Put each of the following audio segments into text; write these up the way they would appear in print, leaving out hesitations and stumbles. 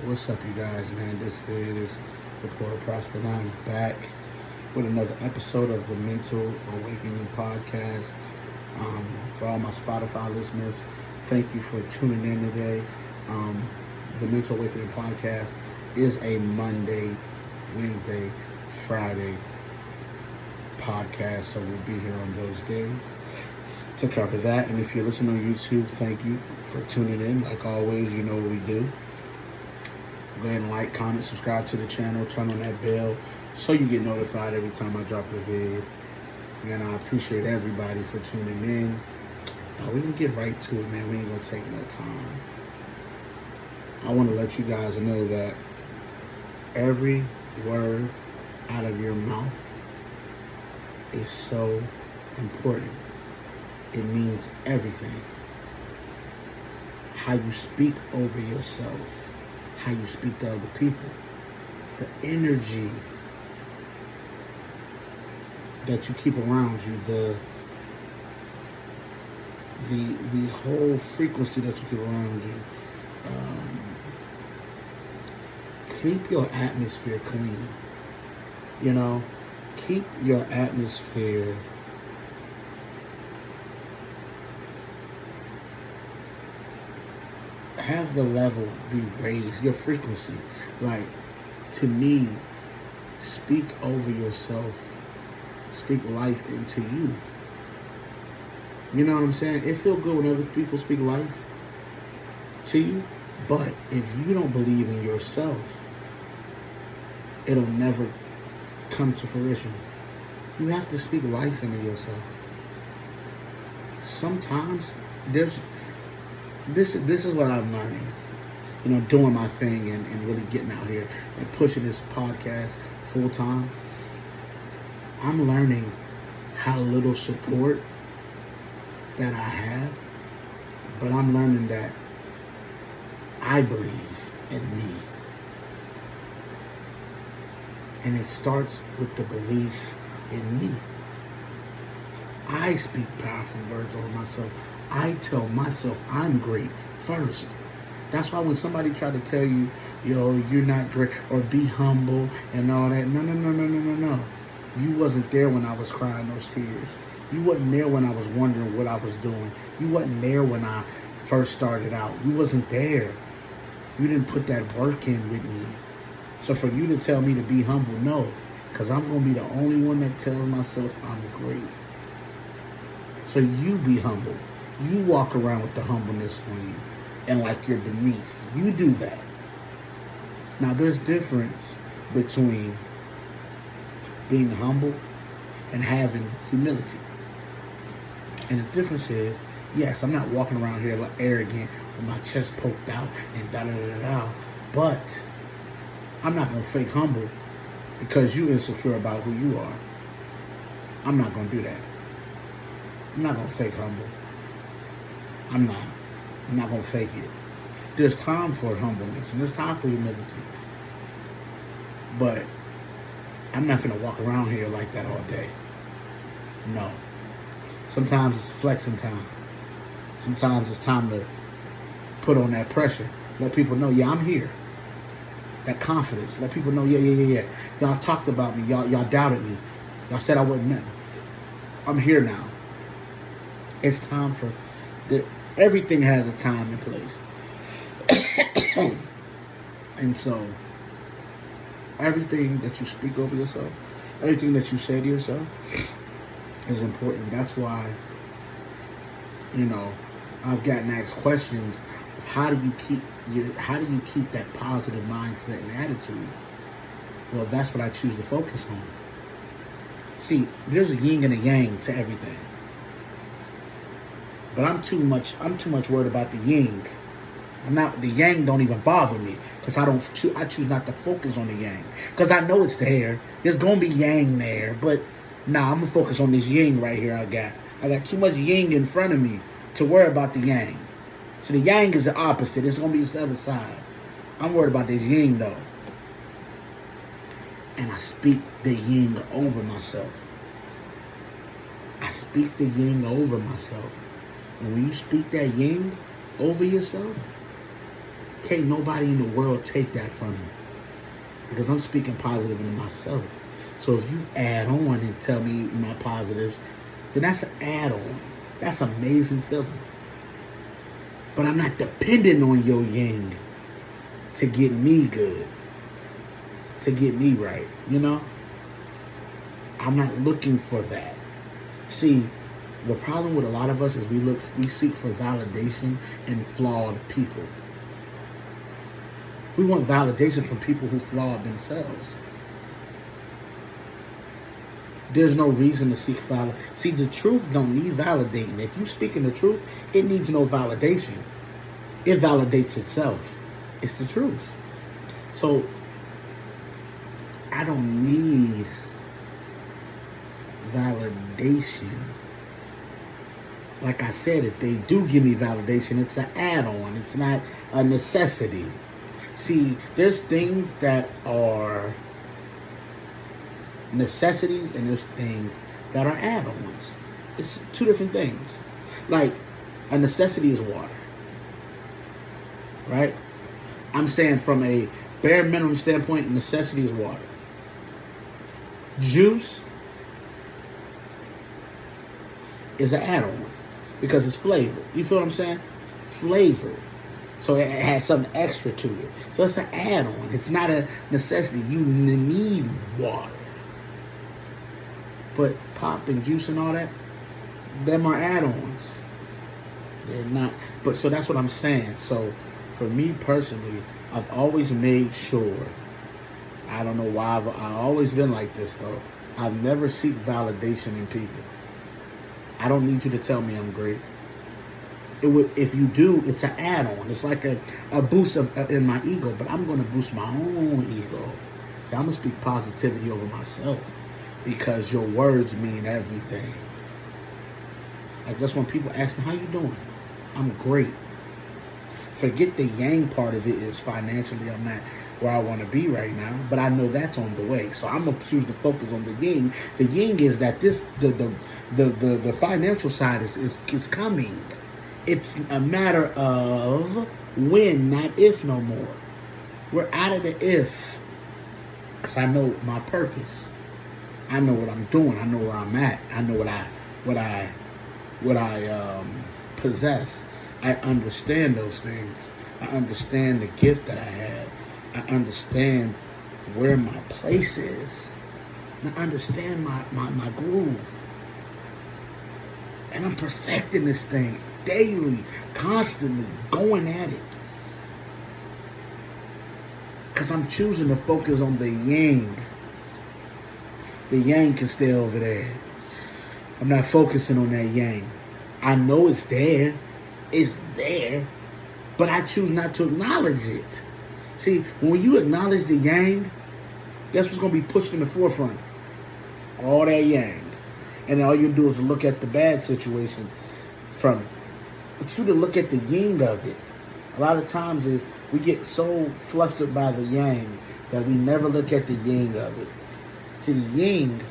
What's up, you guys, man? This is Reporter Prosper, and I'm back with another episode of the Mental Awakening Podcast. For all my Spotify listeners, thank you for tuning in today. The Mental Awakening Podcast is a Monday, Wednesday, Friday podcast, so we'll be here on those days to cover that. And if you're listening on YouTube, thank you for tuning in. Like always, you know what we do. Go ahead and like, comment, subscribe to the channel, turn on that bell so you get notified every time I drop a vid. And I appreciate everybody for tuning in. We can get right to it, man. We ain't gonna take no time. I want to let you guys know that every word out of your mouth is so important. It means everything. How you speak over yourself, how you speak to other people, the energy that you keep around you, the whole frequency that you keep around you. Keep your atmosphere clean. You know, keep your atmosphere have the level be raised, your frequency. Like, to me, speak over yourself, speak life into you. You know what I'm saying? It feels good when other people speak life to you, but if you don't believe in yourself, it'll never come to fruition. You have to speak life into yourself. Sometimes this is what I'm learning, you know, doing my thing and really getting out here and pushing this podcast full time. I'm learning how little support that I have, but I'm learning that I believe in me. And it starts with the belief in me. I speak powerful words over myself. I tell myself I'm great first. That's why when somebody try to tell you, yo, you're not great, or be humble and all that, no. You wasn't there when I was crying those tears. You wasn't there when I was wondering what I was doing. You wasn't there when I first started out. You wasn't there. You didn't put that work in with me. So for you to tell me to be humble, no, because I'm going to be the only one that tells myself I'm great. So you be humble. You walk around with the humbleness on you and like you're beneath. You do that. Now, there's difference between being humble and having humility. And the difference is, yes, I'm not walking around here like arrogant with my chest poked out and da-da-da-da-da, but I'm not going to fake humble because you're insecure about who you are. I'm not going to do that. I'm not going to fake humble. I'm not going to fake it. There's time for humbleness and there's time for humility. But I'm not going to walk around here like that all day. No. Sometimes it's flexing time. Sometimes it's time to put on that pressure. Let people know, yeah, I'm here. That confidence. Let people know, yeah. Y'all talked about me. Y'all doubted me. Y'all said I wasn't there. I'm here now. It's time for everything has a time and place. And so everything that you speak over yourself, everything that you say to yourself is important. That's why, you know, I've gotten asked questions of how do you keep that positive mindset and attitude? Well, that's what I choose to focus on. See, there's a yin and a yang to everything. But I'm too much worried about the yin. The yang don't even bother me because I choose not to focus on the yang because I know it's there. There's gonna be yang there, but I'm gonna focus on this yin right here. I got too much yin in front of me to worry about the yang. So the yang is the opposite. It's gonna be the other side. I'm worried about this yin though, and I speak the yin over myself. I speak the yin over myself. And when you speak that yin over yourself, Can't nobody in the world take that from me because I'm speaking positive into myself. So if you add on and tell me my positives, then that's an add-on. That's an amazing feeling. But I'm not dependent on your yang to get me good, to get me right, you know? I'm not looking for that. See, the problem with a lot of us is we seek for validation in flawed people. We want validation from people who flawed themselves. There's no reason to seek validation. See, the truth don't need validating. If you speaking the truth, it needs no validation. It validates itself. It's the truth. So, I don't need validation. Like I said, if they do give me validation, it's an add-on. It's not a necessity. See, there's things that are necessities and there's things that are add-ons. It's two different things. Like, a necessity is water. Right? I'm saying from a bare minimum standpoint, necessity is water. Juice is an add-on because it's flavored. You feel what I'm saying? Flavored. So it has something extra to it. So it's an add-on. It's not a necessity. You need water. But pop and juice and all that, them are add-ons. They're not. But so that's what I'm saying. So for me personally, I've always made sure. I don't know why I've always been like this though. I've never seek validation in people. I don't need you to tell me I'm great. It would, if you do, it's an add-on. It's like a boost in my ego, but I'm going to boost my own ego. See, I'm going to speak positivity over myself because your words mean everything. Like that's when people ask me, how you doing? I'm great. Forget the yang part of it is financially I'm not where I want to be right now, but I know that's on the way. So I'm gonna choose to focus on the yin. The yin is that the financial side is coming. It's a matter of when, not if no more. We're out of the if, because I know my purpose. I know what I'm doing. I know where I'm at. I know what I possess. I understand those things. I understand the gift that I have. I understand where my place is. And I understand my groove. And I'm perfecting this thing daily, constantly, going at it. Because I'm choosing to focus on the yang. The yang can stay over there. I'm not focusing on that yang. I know it's there. It's there. But I choose not to acknowledge it. See, when you acknowledge the yang, that's what's going to be pushed in the forefront. All that yang. And all you do is look at the bad situation from it. But you to look at the yin of it. A lot of times is we get so flustered by the yang that we never look at the yin of it. See, the yin,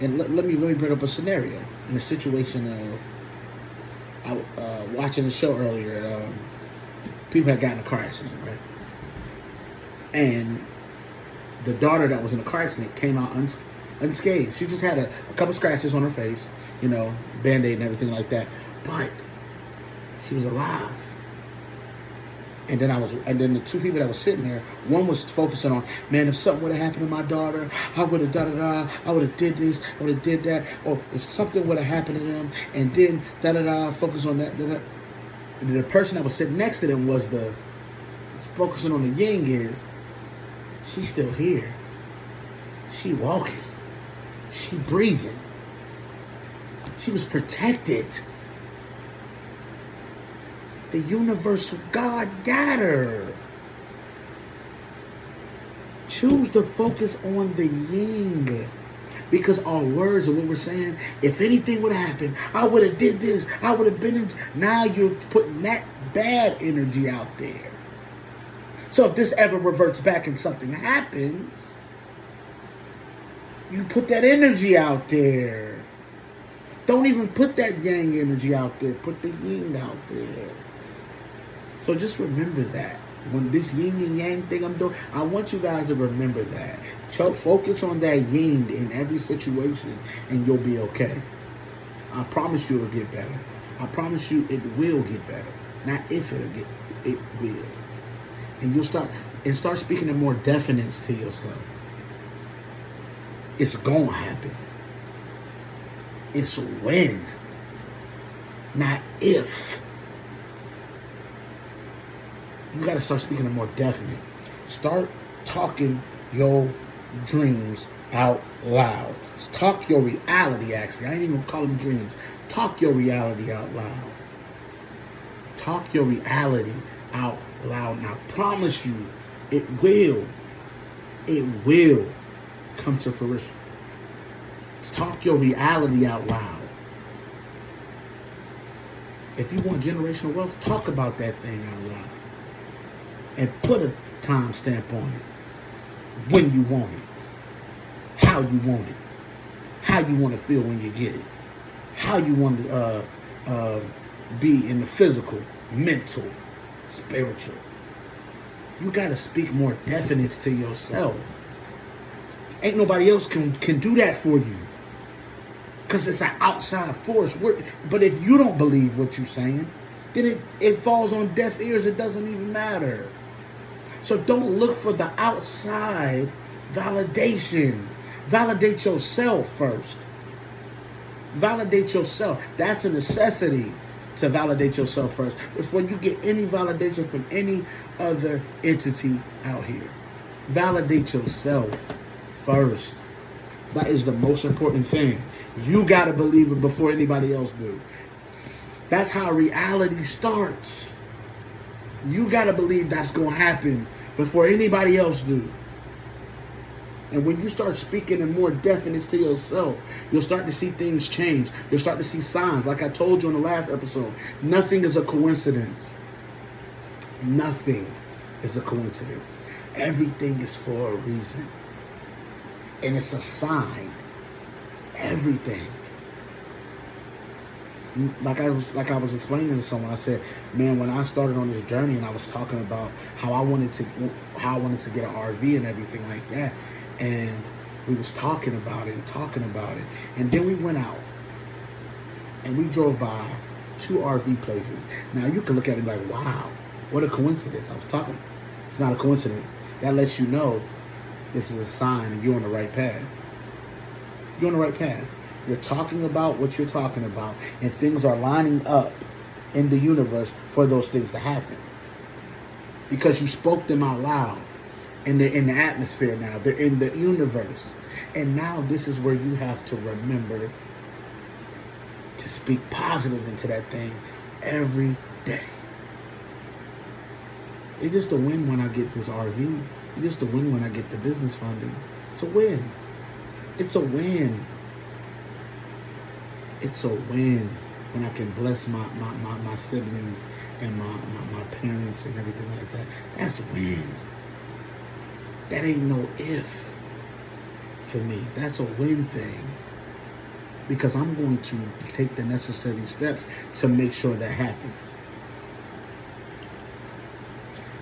and let me bring up a scenario. In a situation of, watching the show earlier, people had gotten in a car accident, right? And the daughter that was in the car accident came out unscathed. She just had a couple scratches on her face, Band-Aid and everything like that. But she was alive. And then the two people that were sitting there, one was focusing on, man, if something would have happened to my daughter, I would have da-da-da, I would have did this, I would have did that. Or if something would have happened to them, and then da-da-da, focus on that, da-da. And the person that was sitting next to them was focusing on the yin is, she's still here. She walking. She breathing. She was protected. The universal God got her. Choose to focus on the yin. Because our words and what we're saying, if anything would have happened, I would have did this, I would have been in. Now you're putting that bad energy out there. So if this ever reverts back and something happens, you put that energy out there. Don't even put that yang energy out there. Put the yin out there. So just remember that. When this yin and yang thing I'm doing, I want you guys to remember that. Focus on that yin in every situation and you'll be okay. I promise you it'll get better. I promise you it will get better. Not if it'll get, it will. And you'll start speaking in more definites to yourself. It's gonna happen. It's when, not if. You got to start speaking a more definite. Start talking your dreams out loud. Talk your reality, actually. I ain't even gonna call them dreams. Talk your reality out loud. Talk your reality out loud. And I promise you, it will come to fruition. Talk your reality out loud. If you want generational wealth, talk about that thing out loud. And put a time stamp on it. When you want it. How you want it. How you want to feel when you get it. How you want to be in the physical, mental, spiritual. You got to speak more definites to yourself. Ain't nobody else can do that for you. Because it's an outside force. But if you don't believe what you're saying, then it falls on deaf ears. It doesn't even matter. So don't look for the outside validation. Validate yourself first. Validate yourself. That's a necessity to validate yourself first before you get any validation from any other entity out here. Validate yourself first. That is the most important thing. You got to believe it before anybody else do. That's how reality starts. You got to believe that's going to happen before anybody else do. And when you start speaking in more definites to yourself, you'll start to see things change. You'll start to see signs. Like I told you in the last episode, nothing is a coincidence. Nothing is a coincidence. Everything is for a reason. And it's a sign. Everything. Like I was explaining to someone, I said, man, when I started on this journey and I was talking about how I wanted to get an RV and everything like that, and we was talking about it, and then we went out and we drove by 2 RV places. Now you can look at it like, wow, what a coincidence. It's not a coincidence. That lets you know this is a sign and you're on the right path. You're on the right path. You're talking about what you're talking about, and things are lining up in the universe for those things to happen. Because you spoke them out loud, and they're in the atmosphere now. They're in the universe. And now this is where you have to remember to speak positive into that thing every day. It's just a win when I get this RV. It's just a win when I get the business funding. It's a win. It's a win. It's a win when I can bless my siblings and my parents and everything like that. That's a win. That ain't no if for me. That's a win thing. Because I'm going to take the necessary steps to make sure that happens.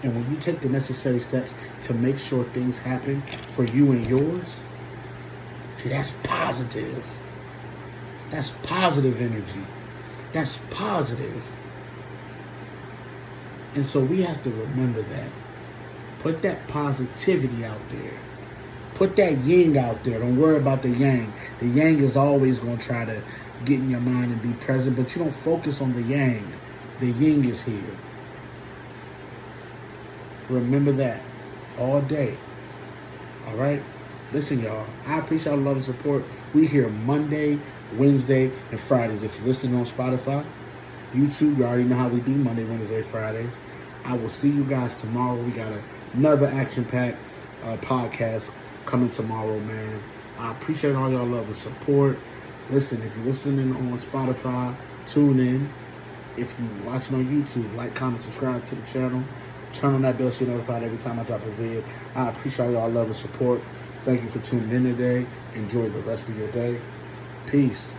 And when you take the necessary steps to make sure things happen for you and yours, see, that's positive. That's positive energy. That's positive. And so we have to remember that. Put that positivity out there. Put that yin out there. Don't worry about the yang. The yang is always going to try to get in your mind and be present, but you don't focus on the yang. The yin is here. Remember that all day. All right? Listen, y'all, I appreciate all the love and support. We here Monday, Wednesday, and Fridays. If you're listening on Spotify, YouTube, you already know how we do Monday, Wednesday, Fridays. I will see you guys tomorrow. We got another action-packed podcast coming tomorrow, man. I appreciate all y'all love and support. Listen, if you're listening on Spotify, tune in. If you're watching on YouTube, like, comment, subscribe to the channel. Turn on that bell so you're notified every time I drop a video. I appreciate all y'all love and support. Thank you for tuning in today. Enjoy the rest of your day. Peace.